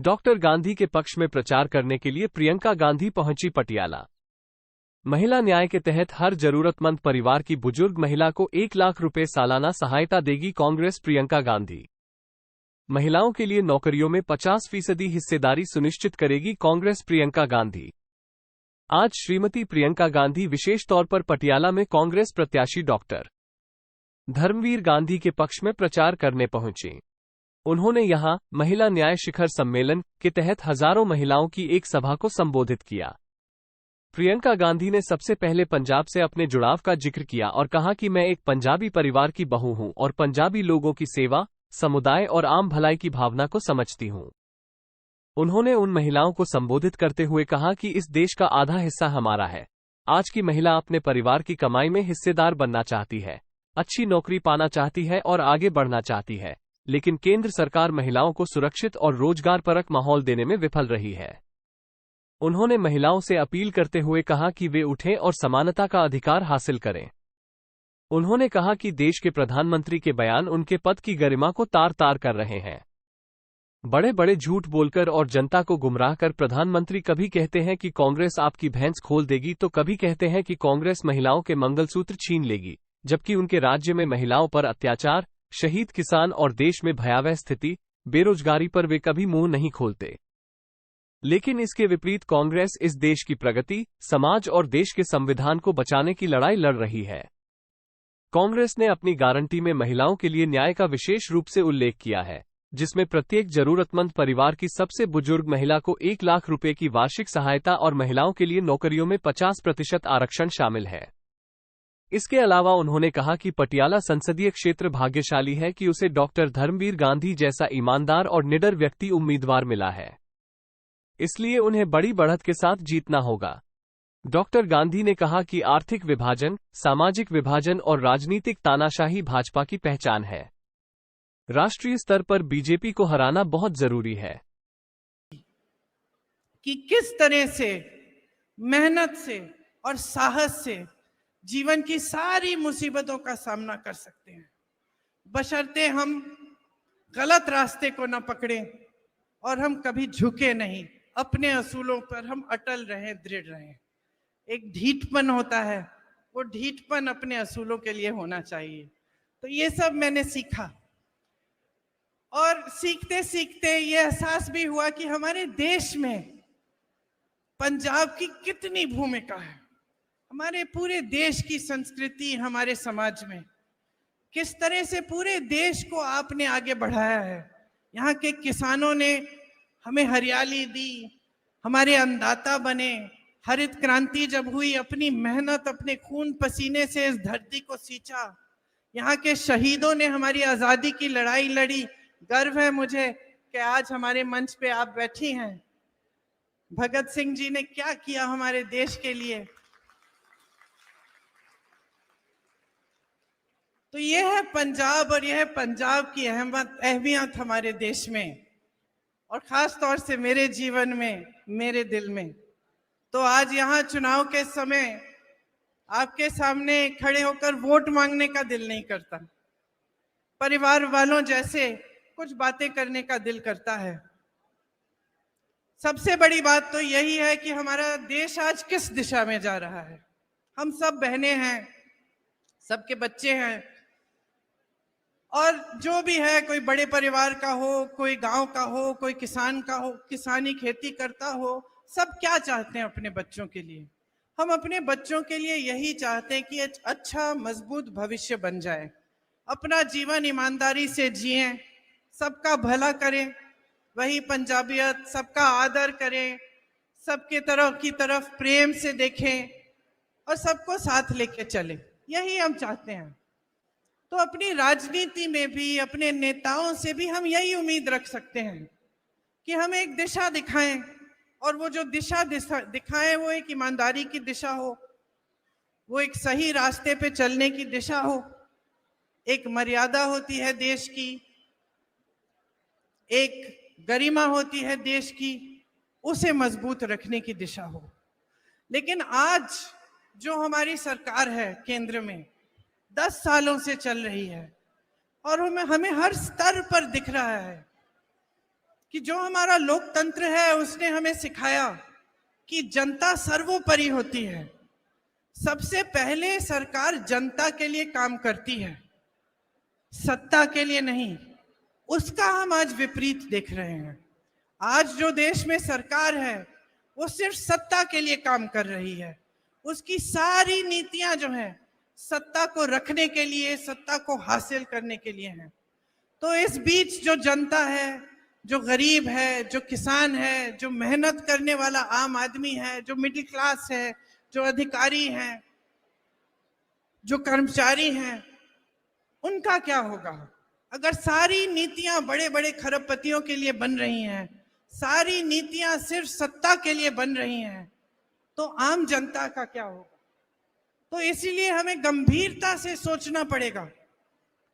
Doctor Gandhi के पक्ष में प्रचार करने के लिए प्रियंका गांधी पहुंची पटियाला। महिला न्याय के तहत हर जरूरतमंद परिवार की बुजुर्ग महिला को 1 लाख रुपए सालाना सहायता देगी कांग्रेस प्रियंका गांधी। महिलाओं के लिए नौकरियों में 50% हिस्सेदारी सुनिश्चित करेगी कांग्रेस प्रियंका गांधी। आज श्रीमती प्रियंका गांधी विशेष तौर पर पटियाला में कांग्रेस प्रत्याशी डॉक्टर धर्मवीर गांधी के पक्ष में प्रचार करने पहुंची। उन्होंने यहां महिला न्याय शिखर सम्मेलन के तहत हजारों महिलाओं की एक सभा को संबोधित किया। प्रियंका गांधी ने सबसे पहले पंजाब से अपने जुड़ाव का जिक्र किया और कहा कि मैं एक पंजाबी परिवार की बहू हूं और पंजाबी लोगों की सेवा, समुदाय और आम भलाई की भावना को समझती हूं। उन्होंने उन महिलाओं को संबोधित करते हुए कहा कि इस देश का आधा हिस्सा हमारा है। आज की महिला अपने परिवार की कमाई में हिस्सेदार बनना चाहती है, अच्छी नौकरी पाना चाहती है और आगे बढ़ना चाहती है, लेकिन केंद्र सरकार महिलाओं को सुरक्षित और रोजगारपरक माहौल देने में विफल रही है। उन्होंने महिलाओं से अपील करते हुए कहा कि वे उठें और समानता का अधिकार हासिल करें। उन्होंने कहा कि देश के प्रधानमंत्री के बयान उनके पद की गरिमा को तार-तार कर रहे हैं। बड़े बड़े झूठ बोलकर और जनता को गुमराह कर प्रधानमंत्री कभी कहते हैं कि कांग्रेस आपकी भैंस खोल देगी तो कभी कहते हैं कि कांग्रेस महिलाओं के मंगलसूत्र छीन लेगी, जबकि उनके राज्य में महिलाओं पर अत्याचार, शहीद किसान और देश में भयावह स्थिति, बेरोजगारी पर वे कभी मुंह नहीं खोलते। लेकिन इसके विपरीत कांग्रेस इस देश की प्रगति, समाज और देश के संविधान को बचाने की लड़ाई लड़ रही है। कांग्रेस ने अपनी गारंटी में महिलाओं के लिए न्याय का विशेष रूप से उल्लेख किया है, जिसमें प्रत्येक जरूरतमंद परिवार की सबसे बुजुर्ग महिला को 1 लाख रुपए की वार्षिक सहायता और महिलाओं के लिए नौकरियों में 50% आरक्षण शामिल है। इसके अलावा उन्होंने कहा कि पटियाला संसदीय क्षेत्र भाग्यशाली है कि उसे डॉक्टर धर्मवीर गांधी जैसा ईमानदार और निडर व्यक्ति उम्मीदवार मिला है, इसलिए उन्हें बड़ी बढ़त के साथ जीतना होगा। डॉक्टर गांधी ने कहा कि आर्थिक विभाजन, सामाजिक विभाजन और राजनीतिक तानाशाही भाजपा की पहचान है। राष्ट्रीय स्तर पर बीजेपी को हराना बहुत जरूरी है। कि किस तरह से मेहनत से और साहस से जीवन की सारी मुसीबतों का सामना कर सकते हैं, बशर्ते हम गलत रास्ते को न पकड़ें और हम कभी झुके नहीं, अपने असूलों पर हम अटल रहें, दृढ़ रहें। एक ढीठपन होता है, वो ढीठपन अपने असूलों के लिए होना चाहिए। तो ये सब मैंने सीखा और सीखते सीखते ये एहसास भी हुआ कि हमारे देश में पंजाब की कितनी भूमिका है, हमारे पूरे देश की संस्कृति, हमारे समाज में किस तरह से पूरे देश को आपने आगे बढ़ाया है। यहाँ के किसानों ने हमें हरियाली दी, हमारे अन्नदाता बने। हरित क्रांति जब हुई, अपनी मेहनत, अपने खून पसीने से इस धरती को सींचा। यहाँ के शहीदों ने हमारी आज़ादी की लड़ाई लड़ी। गर्व है मुझे कि आज हमारे मंच पे आप बैठी हैं। भगत सिंह जी ने क्या किया हमारे देश के लिए। तो ये है पंजाब और यह है पंजाब की अहमियत हमारे देश में और खास तौर से मेरे जीवन में, मेरे दिल में। तो आज यहाँ चुनाव के समय आपके सामने खड़े होकर वोट मांगने का दिल नहीं करता, परिवार वालों जैसे कुछ बातें करने का दिल करता है। सबसे बड़ी बात तो यही है कि हमारा देश आज किस दिशा में जा रहा है। हम सब बहनें हैं, सबके बच्चे हैं, और जो भी है, कोई बड़े परिवार का हो, कोई गांव का हो, कोई किसान का हो, किसानी खेती करता हो, सब क्या चाहते हैं अपने बच्चों के लिए। हम अपने बच्चों के लिए यही चाहते हैं कि एक अच्छा मजबूत भविष्य बन जाए, अपना जीवन ईमानदारी से जिएं, सबका भला करें, वही पंजाबियत, सबका आदर करें, सबके तरफ प्रेम से देखें और सबको साथ लेके चलें। यही हम चाहते हैं। तो अपनी राजनीति में भी, अपने नेताओं से भी हम यही उम्मीद रख सकते हैं कि हम एक दिशा दिखाएं, और वो जो दिशा दिखाएं वो एक ईमानदारी की दिशा हो, वो एक सही रास्ते पे चलने की दिशा हो। एक मर्यादा होती है देश की, एक गरिमा होती है देश की, उसे मजबूत रखने की दिशा हो। लेकिन आज जो हमारी सरकार है केंद्र में 10 सालों से चल रही है, और हमें हर स्तर पर दिख रहा है कि जो हमारा लोकतंत्र है उसने हमें सिखाया कि जनता सर्वोपरि होती है। सबसे पहले सरकार जनता के लिए काम करती है, सत्ता के लिए नहीं। उसका हम आज विपरीत देख रहे हैं। आज जो देश में सरकार है वो सिर्फ सत्ता के लिए काम कर रही है। उसकी सारी नीतियां जो हैं सत्ता को रखने के लिए, सत्ता को हासिल करने के लिए हैं। तो इस बीच जो जनता है, जो गरीब है, जो किसान है, जो मेहनत करने वाला आम आदमी है, जो मिडिल क्लास है, जो अधिकारी हैं, जो कर्मचारी हैं, उनका क्या होगा? अगर सारी नीतियां बड़े बड़े खरबपतियों के लिए बन रही हैं, सारी नीतियां सिर्फ सत्ता के लिए बन रही हैं, तो आम जनता का क्या होगा? तो इसीलिए हमें गंभीरता से सोचना पड़ेगा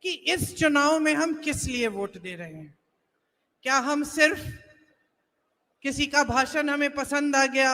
कि इस चुनाव में हम किस लिए वोट दे रहे हैं। क्या हम सिर्फ किसी का भाषण हमें पसंद आ गया,